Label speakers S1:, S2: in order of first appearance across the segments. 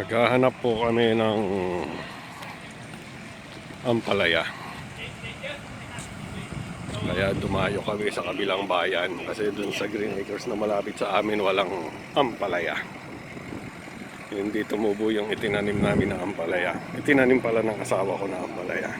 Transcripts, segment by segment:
S1: Naghahanap po kami ng ampalaya. Kaya dumayo kami sa kabilang bayan kasi dun sa Green Acres na malapit sa amin walang ampalaya. Hindi tumubo yung itinanim namin ng ampalaya. Itinanim pala ng asawa ko na ampalaya.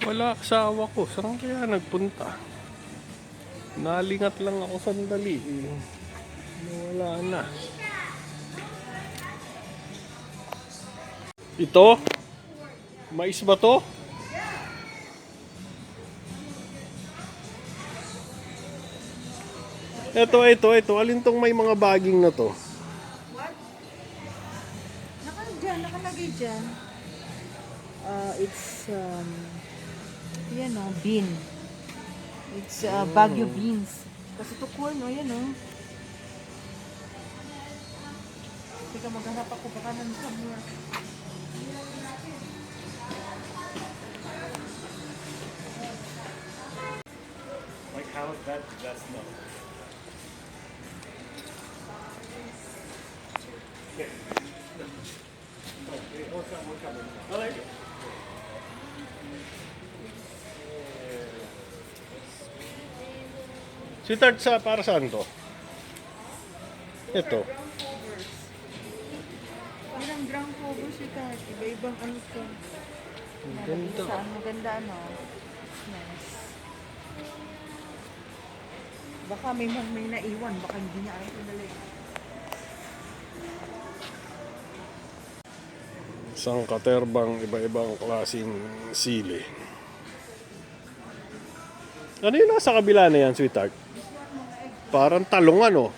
S1: Wala asawa ko. Saan kaya nagpunta? Nalingat lang ako sandali. Wala na. Ito? Mais ba to? Ito. Alin tong may mga baging na to?
S2: What? Nakalagay dyan. It's, yan o, bean. It's Baguio beans. Kasi ito corn, o, yan o. Teka, maghanap ako baka nang somewhere.
S3: Like how is that? That's no. I like it.
S1: Sweetheart, para saan to? Ito.
S2: Parang brown cover si Kat. Iba-ibang ano to.
S1: Ganda.
S2: Maganda ano. Nice. Baka may naiwan. Baka hindi niya ayaw pinalik.
S1: Isang katerbang iba-ibang klaseng sili. Ano yun nasa kabila na yan, sweetheart? Parang talong ano.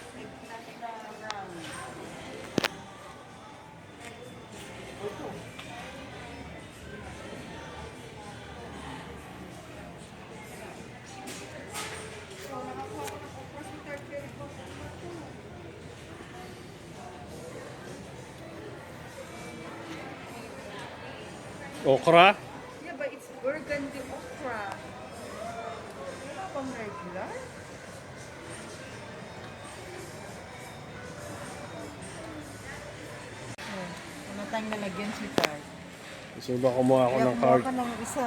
S1: Okra?
S2: Yeah, but it's burgundy okra. Wala pang regular? Ano tayong nalagyan si Tart?
S1: Gusto ba kumuha ako ng card?
S2: ka ng isa.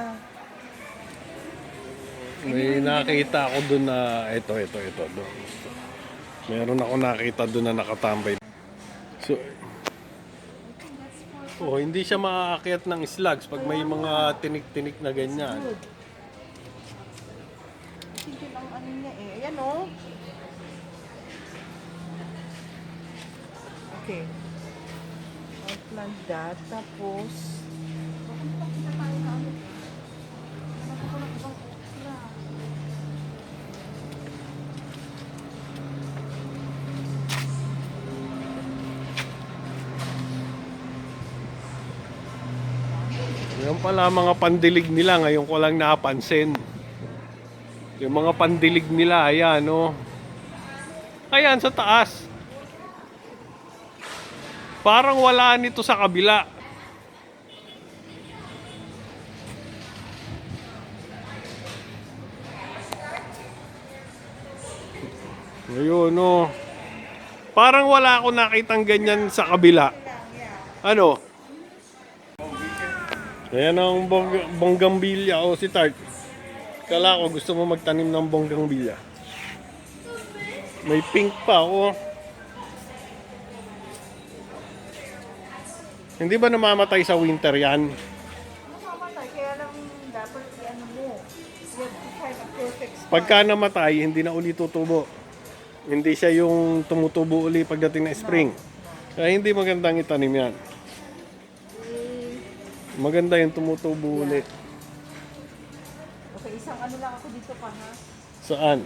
S1: May nakita ako dun na ito. Doon. Meron ako nakita dun na nakatambay. So, hindi siya makaakyat ng slugs pag may mga tinik-tinik na ganyan.
S2: Good. Hindi lang ano niya eh. Ayan o. Okay. I'll plant that. Tapos, bakit na tayo na ano? Hanap ako ng ibang okra.
S1: Yan pala mga pandilig nila, ngayon ko lang napansin. Yung mga pandilig nila, ayan, no. Ayan, sa taas. Parang wala nito sa kabila. Ayun, no. Parang wala ako nakitang ganyan sa kabila. Ano? Ayan ang bonggambilya o si Tart. Kala ko gusto mo magtanim ng bonggambilya. May pink pa ako. Hindi ba namamatay sa winter yan?
S2: Mamamatay, kaya lang dapat i-ano mo. You have to find a perfect spot.
S1: Pagka namatay, hindi na uli tutubo. Hindi siya yung tumutubo uli pagdating ng spring. Kaya hindi magandang itanim yan. Maganda yung tumutubo uli.
S2: Okay, isang ano lang ako dito pa ha.
S1: Saan?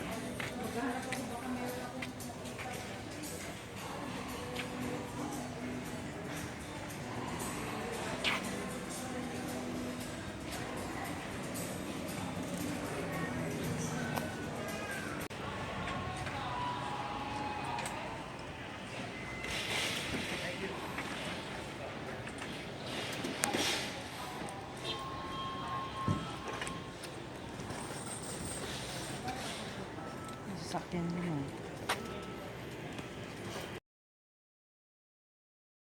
S2: Sasakyan mo.